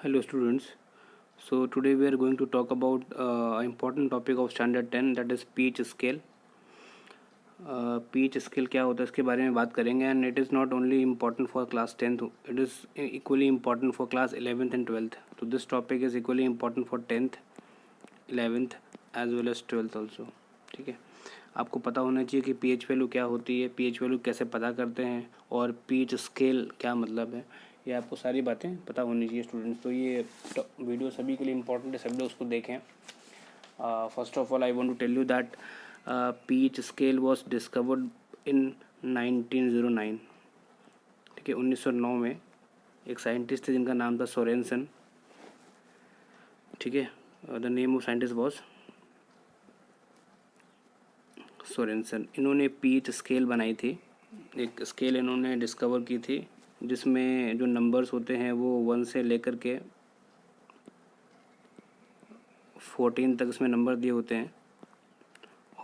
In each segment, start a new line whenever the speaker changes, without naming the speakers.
Hello students. So today we are going to talk about important topic of standard 10, that is pH scale. pH scale क्या होता है इसके बारे में बात करेंगे, and it is not only important for class 10th, it is equally important for class 11th and 12th. So this topic is equally important for 10th, 11th as well as 12th also. ठीक है, आपको पता होना चाहिए कि pH value क्या होती है, pH वैल्यू कैसे पता करते हैं और pH स्केल क्या मतलब है, ये आपको सारी बातें पता होनी चाहिए स्टूडेंट्स. तो ये वीडियो सभी के लिए इम्पोर्टेंट है, सभी लोग उसको देखें. First of all I want to tell you that pH scale was discovered in 1909. ठीक है, 1909 में एक साइंटिस्ट थे जिनका नाम था सोरेनसन. ठीक है, the name of scientist was Sorensen. इन्होंने pH स्केल बनाई थी, एक स्केल इन्होंने डिस्कवर की थी जिसमें जो नंबर्स होते हैं वो 1 से लेकर के 14 तक इसमें नंबर दिए होते हैं.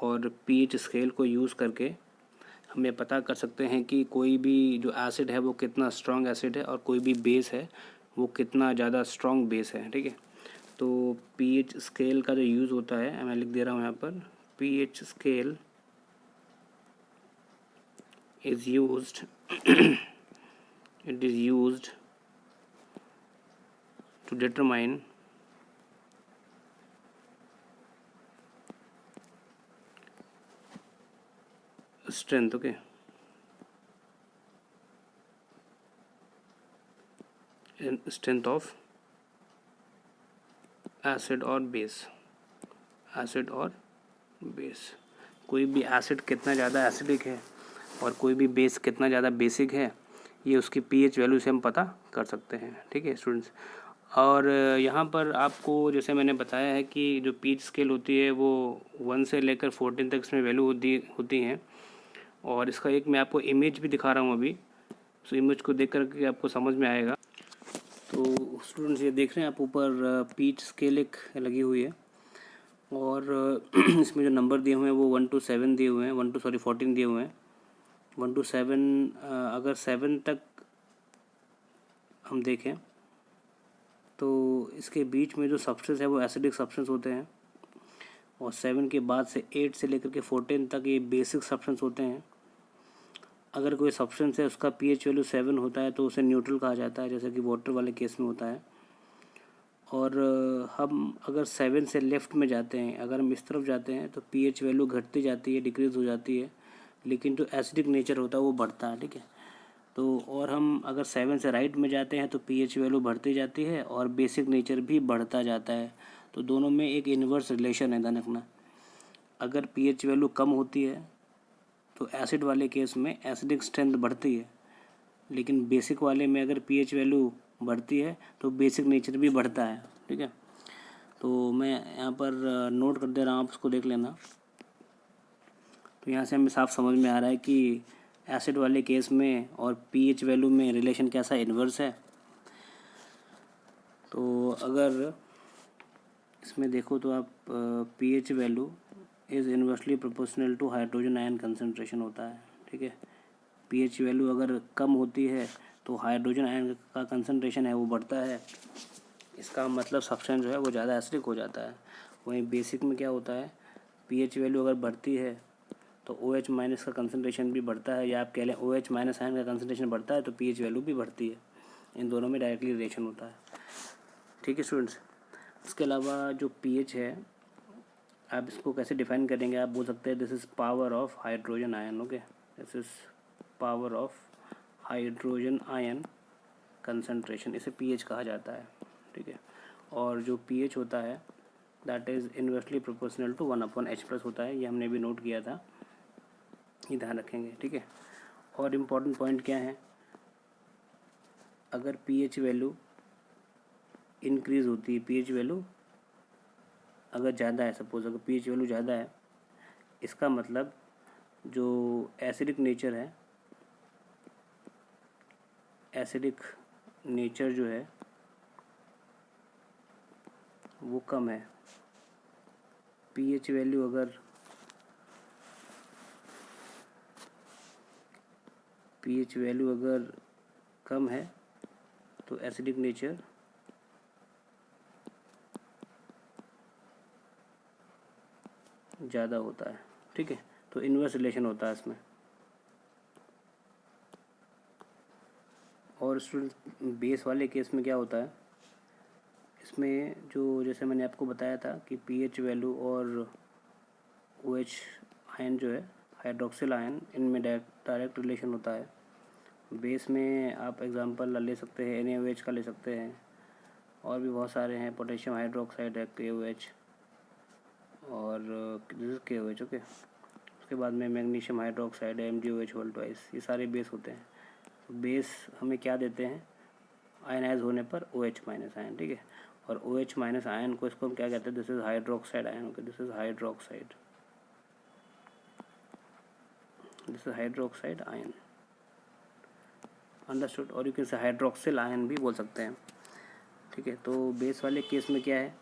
और pH स्केल को यूज़ करके हमें पता कर सकते हैं कि कोई भी जो एसिड है वो कितना स्ट्रॉन्ग एसिड है और कोई भी बेस है वो कितना ज़्यादा स्ट्रॉन्ग बेस है. ठीक है, तो pH स्केल का जो यूज़ होता है, मैं लिख दे रहा हूँ यहाँ पर, pH scale is used it is used to determine strength. Okay, and strength of acid or base. acid और base, कोई भी एसिड कितना ज़्यादा एसिडिक है और कोई भी बेस कितना ज़्यादा बेसिक है, ये उसकी pH वैल्यू से हम पता कर सकते हैं. ठीक है स्टूडेंट्स, और यहाँ पर आपको जैसे मैंने बताया है कि जो pH स्केल होती है वो 1 से लेकर 14 तक इसमें वैल्यू होती हैं. और इसका एक मैं आपको इमेज भी दिखा रहा हूँ अभी, तो इमेज को देख करके आपको समझ में आएगा. तो स्टूडेंट्स ये देख रहे हैं आप, ऊपर pH स्केल एक लगी हुई है और इसमें जो नंबर दिए हुए हैं वो 1 to 7 दिए हुए हैं, 14 दिए हुए हैं. 1 to 7, अगर 7 तक हम देखें तो इसके बीच में जो सब्सटेंस है वो एसिडिक सब्सटेंस होते हैं, और 7 के बाद से 8 से लेकर के 14 तक ये बेसिक सब्सटेंस होते हैं. अगर कोई सब्सटेंस है उसका pH वैल्यू 7 होता है तो उसे न्यूट्रल कहा जाता है, जैसे कि वाटर वाले केस में होता है. और हम अगर 7 से लेफ़्ट में जाते हैं, अगर हम इस तरफ जाते हैं तो pH वैल्यू घटती जाती है, डिक्रीज़ हो जाती है, लेकिन जो एसिडिक नेचर होता है वो बढ़ता है. ठीक है, तो और हम अगर 7 से राइट में जाते हैं तो pH वैल्यू बढ़ती जाती है और बेसिक नेचर भी बढ़ता जाता है. तो दोनों में एक इन्वर्स रिलेशन है, ध्यान रखना. अगर pH वैल्यू कम होती है तो एसिड वाले केस में एसिडिक स्ट्रेंथ बढ़ती है, लेकिन बेसिक वाले में अगर pH वैल्यू बढ़ती है तो बेसिक नेचर भी बढ़ता है. ठीक है, तो मैं यहाँ पर नोट कर दे रहा हूँ, आप उसको देख लेना. तो यहाँ से हमें साफ समझ में आ रहा है कि एसिड वाले केस में और pH वैल्यू में रिलेशन कैसा इन्वर्स है. तो अगर इसमें देखो तो आप pH value is inversely proportional to hydrogen ion concentration होता है. ठीक है, pH वैल्यू अगर कम होती है तो हाइड्रोजन आयन का कंसनट्रेशन है वो बढ़ता है, इसका मतलब सब्सटेंस जो है वो ज़्यादा एसिडिक हो जाता है. वहीं बेसिक में क्या होता है, pH वैल्यू अगर बढ़ती है तो OH माइनस का कंसनट्रेशन भी बढ़ता है, या आप कह लें OH माइनस आयन का कंसनट्रेशन बढ़ता है तो pH वैल्यू भी बढ़ती है. इन दोनों में डायरेक्टली रिलेशन होता है. ठीक है स्टूडेंट्स, इसके अलावा जो pH है आप इसको कैसे डिफाइन करेंगे, आप बोल सकते हैं this is power of hydrogen ion. Okay, this is power of hydrogen ion concentration, इसे pH कहा जाता है. ठीक है, और जो pH होता है that is inversely proportional to 1/H+ होता है, ये हमने भी नोट किया था, ये ध्यान रखेंगे. ठीक है, और इम्पॉर्टेंट पॉइंट क्या है, अगर pH वैल्यू इंक्रीज़ होती है, pH वैल्यू अगर ज़्यादा है, सपोज अगर pH वैल्यू ज़्यादा है, इसका मतलब जो एसिडिक नेचर है, एसिडिक नेचर जो है वो कम है. pH वैल्यू अगर कम है तो एसिडिक नेचर ज़्यादा होता है, ठीक है। तो इन्वर्स रिलेशन होता है इसमें। और स्टूडेंट बेस वाले केस में क्या होता है, इसमें जो जैसे मैंने आपको बताया था कि पीएच वैल्यू और OH आयन जो है हाइड्रोक्सिल आयन, इनमें डायरेक्ट रिलेशन होता है। बेस में आप एग्जांपल ले सकते हैं NaOH का ले सकते हैं, और भी बहुत सारे हैं, पोटेशियम हाइड्रोक्साइड है KOH, और दिस इज KOH, ओके। उसके बाद में मैग्नीशियम हाइड्रोक्साइड है MgOH होल ट्वाइस, ये सारे बेस होते हैं। तो बेस हमें क्या देते हैं, आयनाइज होने पर OH माइनस आयन, ठीक है। और OH माइनस आयन को इसको हम क्या कहते हैं, this is hydroxide ion, okay, this is hydroxide, this is hydroxide ion, understood. और you can say hydroxyl ion भी बोल सकते हैं, ठीक है। तो बेस वाले केस में क्या है,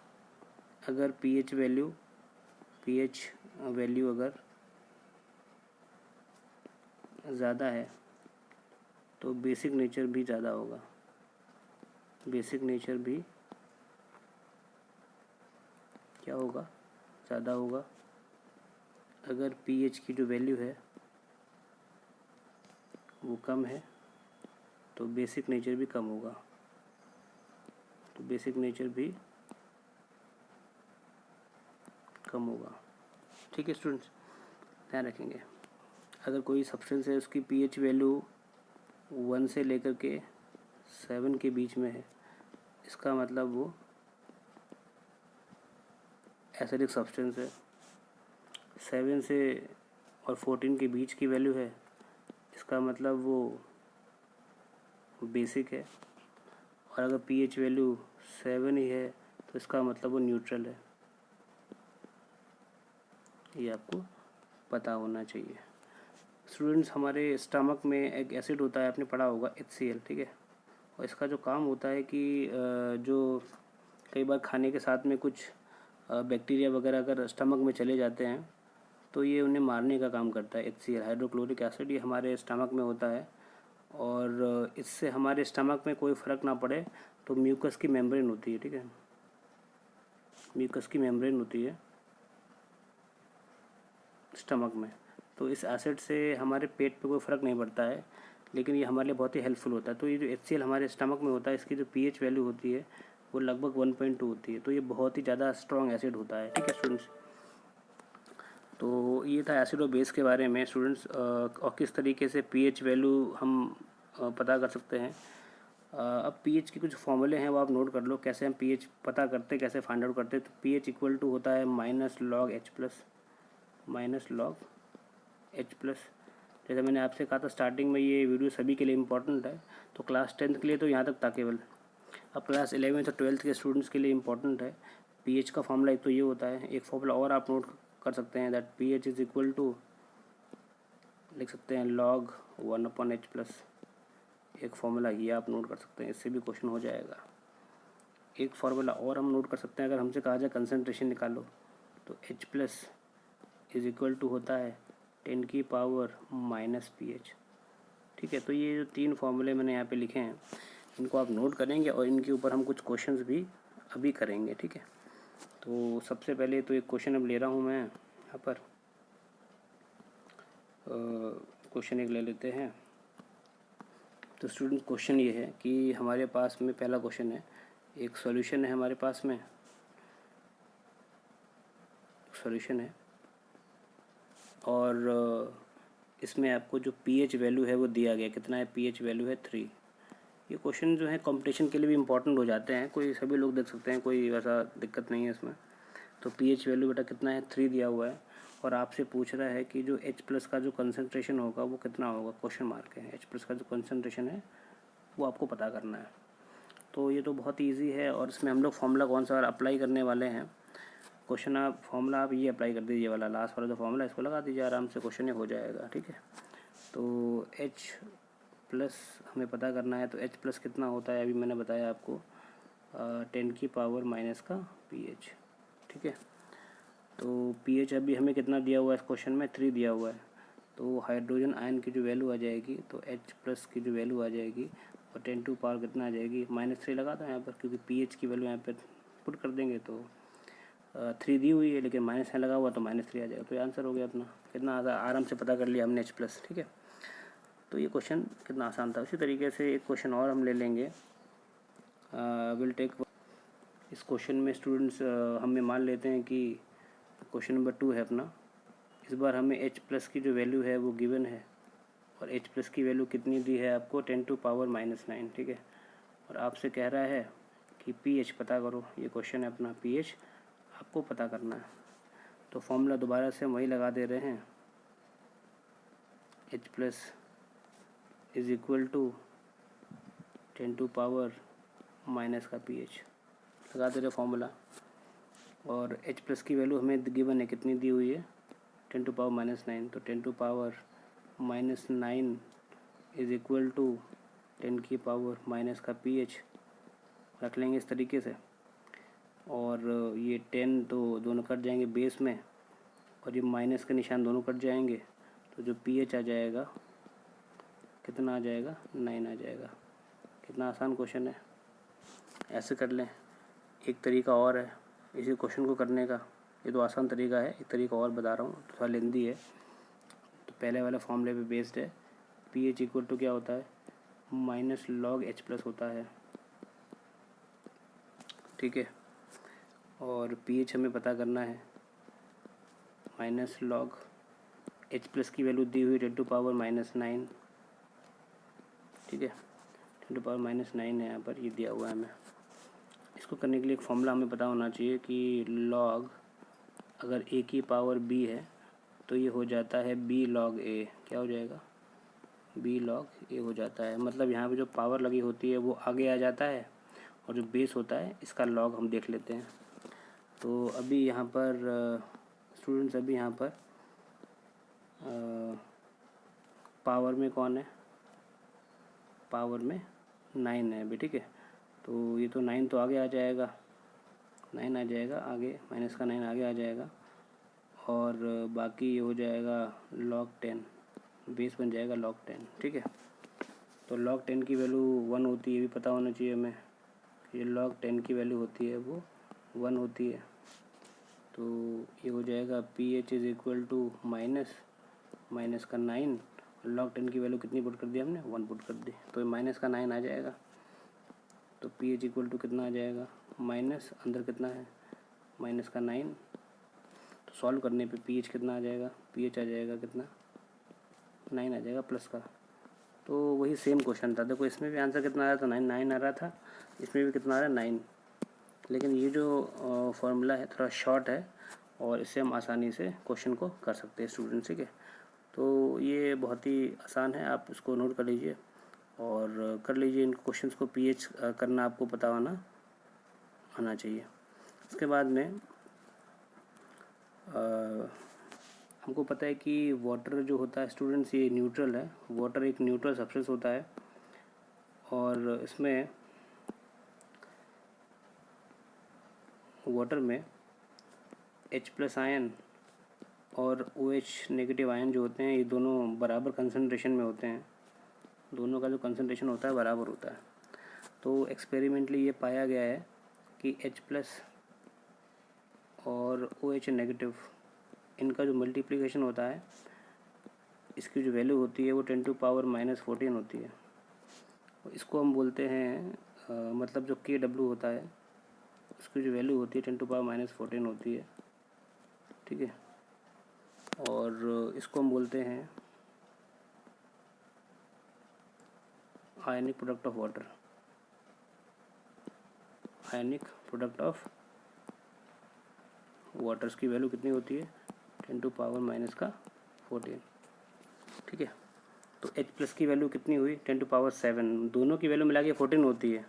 अगर पीएच वैल्यू अगर ज़्यादा है तो बेसिक नेचर भी ज़्यादा होगा, बेसिक नेचर भी क्या होगा, ज़्यादा होगा। अगर पीएच की जो वैल्यू है वो कम है तो बेसिक नेचर भी कम होगा, तो बेसिक नेचर भी कम होगा, ठीक है स्टूडेंट्स, ध्यान रखेंगे। अगर कोई सब्सटेंस है उसकी पीएच वैल्यू 1 से लेकर के 7 के बीच में है, इसका मतलब वो एसिडिक सब्सटेंस है। 7 से और 14 के बीच की वैल्यू है, इसका मतलब वो बेसिक है। और अगर पीएच वैल्यू 7 ही है तो इसका मतलब वो न्यूट्रल है, ये आपको पता होना चाहिए। स्टूडेंट्स, हमारे स्टमक में एक एसिड होता है, आपने पढ़ा होगा HCl, ठीक है। और इसका जो काम होता है कि जो कई बार खाने के साथ में कुछ बैक्टीरिया वगैरह अगर स्टमक में चले जाते हैं तो ये उन्हें मारने का काम करता है। HCl हाइड्रोक्लोरिक एसिड, ये हमारे स्टमक में होता है, और इससे हमारे स्टमक में कोई फ़र्क ना पड़े तो म्यूकस की मेम्ब्रेन होती है, ठीक है, म्यूकस की मेम्ब्रेन होती है स्टमक में, तो इस एसिड से हमारे पेट पे कोई फ़र्क नहीं पड़ता है, लेकिन ये हमारे लिए बहुत ही हेल्पफुल होता है। तो ये जो HCl हमारे स्टमक में होता है, इसकी जो पीएच वैल्यू होती है वो लगभग 1.2 होती है, तो ये बहुत ही ज़्यादा स्ट्रॉन्ग एसिड होता है, ठीक है स्टूडेंट्स। तो ये था एसिड और बेस के बारे में स्टूडेंट्स, और किस तरीके से पीएच वैल्यू हम पता कर सकते हैं। अब पीएच के कुछ फॉर्मूले हैं वो आप नोट कर लो, कैसे हम पीएच पता करते, कैसे फाइंड आउट करते। तो पीएच इक्वल टू होता है माइनस लॉग H प्लस। जैसे मैंने आपसे कहा था स्टार्टिंग में, ये वीडियो सभी के लिए इम्पोर्टेंट है, तो क्लास 10th के लिए तो यहाँ तक था केवल, अब क्लास 11th और 12th के स्टूडेंट्स के लिए इम्पोर्टेंट है। पीएच का फॉर्मूला एक तो ये होता है, एक फॉर्मूला और आप नोट कर सकते हैं, that pH is equal to, लिख सकते हैं log 1/H प्लस, एक फॉर्मूला ये आप नोट कर सकते हैं, इससे भी क्वेश्चन हो जाएगा। एक फार्मूला और हम नोट कर सकते हैं, अगर हमसे कहा जाए कंसनट्रेशन निकालो तो H plus is equal to होता है 10 की पावर माइनस pH, ठीक है। तो ये जो 3 फार्मूले मैंने यहाँ पे लिखे हैं, इनको आप नोट करेंगे और इनके ऊपर हम कुछ क्वेश्चंस भी अभी करेंगे, ठीक है। तो सबसे पहले तो एक क्वेश्चन अब ले रहा हूँ मैं यहाँ पर, क्वेश्चन एक ले लेते हैं। तो स्टूडेंट क्वेश्चन ये है कि हमारे पास में पहला क्वेश्चन है, एक सॉल्यूशन है हमारे पास में, सॉल्यूशन है, और इसमें आपको जो पीएच वैल्यू है वो दिया गया, कितना है, पीएच वैल्यू है 3। ये क्वेश्चन जो है कंपटीशन के लिए भी इम्पोर्टेंट हो जाते हैं, कोई सभी लोग देख सकते हैं, कोई वैसा दिक्कत नहीं है इसमें। तो पीएच वैल्यू बेटा कितना है, 3 दिया हुआ है, और आपसे पूछ रहा है कि जो H प्लस का जो कंसनट्रेशन होगा वो कितना होगा, क्वेश्चन मार्क है। H प्लस का जो कंसनट्रेशन है वो आपको पता करना है। तो ये तो बहुत ईजी है, और इसमें हम लोग फॉर्मूला कौन सा अप्लाई करने वाले हैं, क्वेश्चन आप फॉर्मूला आप ये अप्लाई कर दीजिए, वाला लास्ट वाला जो फॉर्मूला इसको लगा दीजिए, आराम से क्वेश्चन हो जाएगा, ठीक है। तो H प्लस हमें पता करना है, तो H प्लस कितना होता है, अभी मैंने बताया आपको 10 की पावर माइनस का pH, ठीक है। तो pH अभी हमें कितना दिया हुआ है इस क्वेश्चन में, 3 दिया हुआ है, तो हाइड्रोजन आयन की जो वैल्यू आ जाएगी, तो H प्लस की जो वैल्यू आ जाएगी, और 10 टू पावर कितना आ जाएगी, -3 लगा दो यहाँ पर, क्योंकि pH की वैल्यू यहाँ पर पुट कर देंगे तो 3 दी हुई है लेकिन माइनस है लगा हुआ तो -3 आ जाएगा। तो ये आंसर हो गया अपना। कितना आराम से पता कर लिया हमने H+। ठीक है, तो ये क्वेश्चन कितना आसान था। उसी तरीके से एक क्वेश्चन और हम ले लेंगे। विल टेक इस क्वेश्चन में स्टूडेंट्स हमें मान लेते हैं कि क्वेश्चन नंबर 2 है अपना। इस बार हमें H+ की जो वैल्यू है वो गिवन है और H+ की वैल्यू कितनी दी है आपको 10⁻⁻9। ठीक है, और आपसे कह रहा है कि pH पता करो। ये क्वेश्चन है अपना, pH आपको पता करना है। तो फॉर्मूला दोबारा से हम वही लगा दे रहे हैं, H+ इज इक्वल टू 10⁻⁻ का pH लगा दे रहे फॉर्मूला। और H+ की वैल्यू हमें गिवन है, कितनी दी हुई है 10⁻⁻9। तो 10⁻⁻9 इज इक्वल टू 10⁻⁻ का pH रख लेंगे इस तरीके से। और ये 10 तो दोनों कट जाएंगे बेस में और ये माइनस के निशान दोनों कट जाएंगे, तो जो pH आ जाएगा कितना आ जाएगा 9 आ जाएगा। कितना आसान क्वेश्चन है, ऐसे कर लें। एक तरीका और है इसी क्वेश्चन को करने का, ये तो आसान तरीका है। एक तरीका और बता रहा हूँ, थोड़ा लेंदी है। तो पहले वाले फॉर्मूले पे बेस्ड है। pH इक्वल टू क्या होता है -log H+ होता है। ठीक है, और pH हमें पता करना है -log H+ की वैल्यू दी हुई 10⁻⁻9। ठीक है, 10⁻�9 है यहाँ पर, ये दिया हुआ है हमें। इसको करने के लिए एक फॉर्मूला हमें पता होना चाहिए कि log अगर a की पावर b है तो ये हो जाता है b log a। क्या हो जाएगा b log a हो जाता है। मतलब यहाँ पे जो पावर लगी होती है वो आगे आ जाता है और जो बेस होता है इसका log हम देख लेते हैं। तो अभी यहाँ पर स्टूडेंट्स अभी यहाँ पर पावर में कौन है, पावर में 9 है अभी। ठीक है, तो ये तो 9 तो आगे आ जाएगा, 9 आ जाएगा आगे, माइनस का 9 आगे आ जाएगा। और बाकी ये हो जाएगा log 10, बेस बन जाएगा log 10। ठीक है, तो log 10 की वैल्यू 1 होती है, ये भी पता होना चाहिए हमें। ये log 10 की वैल्यू होती है वो 1 होती है। तो ये हो जाएगा pH is equal to minus का 9। log 10 की वैल्यू कितनी पुट कर दी हमने 1 पुट कर दी, तो माइनस का 9 आ जाएगा। तो pH इक्वल टू कितना आ जाएगा माइनस, अंदर कितना है माइनस का 9। तो सॉल्व करने पे pH कितना आ जाएगा, pH आ जाएगा कितना 9 आ जाएगा प्लस का। तो वही सेम क्वेश्चन था, देखो इसमें भी आंसर कितना आ रहा था 9 आ रहा था, इसमें भी कितना आ रहा है 9। लेकिन ये जो फॉर्मूला है थोड़ा शॉर्ट है और इससे हम आसानी से क्वेश्चन को कर सकते हैं स्टूडेंट्स। ठीक है, तो ये बहुत ही आसान है, आप इसको नोट कर लीजिए और कर लीजिए इन क्वेश्चंस को। pH करना आपको पता आना चाहिए। इसके बाद में हमको पता है कि वाटर जो होता है स्टूडेंट्स ये न्यूट्रल है। वाटर एक न्यूट्रल सब्सटेंस होता है और इसमें वाटर में H+ आयन और OH नेगेटिव आयन जो होते हैं ये दोनों बराबर कंसंट्रेशन में होते हैं। दोनों का जो कंसंट्रेशन होता है बराबर होता है। तो एक्सपेरिमेंटली ये पाया गया है कि H+ और OH नेगेटिव इनका जो मल्टीप्लिकेशन होता है इसकी जो वैल्यू होती है वो 10⁻⁻14 होती है। इसको हम बोलते हैं मतलब जो KW होता है उसकी जो वैल्यू होती है 10⁻⁻14 होती है। ठीक है, और इसको हम बोलते हैं ionic product of water. Ionic product of waters की वैल्यू कितनी होती है 10⁻⁻14। ठीक है, तो H+ की वैल्यू कितनी हुई 10⁻7, दोनों की वैल्यू मिला के 14 होती है।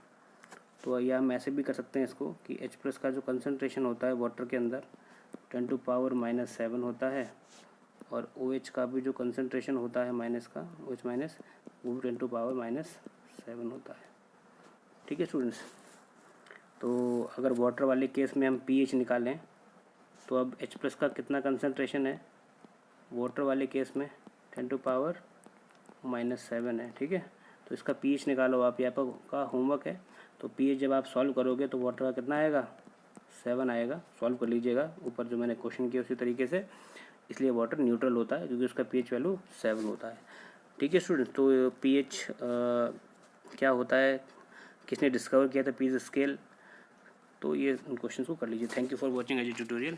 तो या हम ऐसे भी कर सकते हैं इसको कि H+ का जो कंसंट्रेशन होता है वाटर के अंदर 10⁻7 होता है और OH का भी जो कंसंट्रेशन होता है माइनस का OH माइनस वो 10⁻7 होता है। ठीक है स्टूडेंट्स, तो अगर वाटर वाले केस में हम pH निकालें तो अब H+ का कितना कंसंट्रेशन है वाटर वाले केस में 10⁻7 है। ठीक है, तो इसका pH निकालो आप, यहाँ पर का होमवर्क है। तो pH जब आप सॉल्व करोगे तो वाटर का कितना आएगा 7 आएगा, सॉल्व कर लीजिएगा ऊपर जो मैंने क्वेश्चन किया उसी तरीके से। इसलिए वाटर न्यूट्रल होता है क्योंकि उसका पीएच वैल्यू 7 होता है। ठीक है स्टूडेंट, तो पीएच क्या होता है, किसने डिस्कवर किया था पीएच स्केल, तो ये क्वेश्चन को कर लीजिए। Thank you for watching as a tutorial.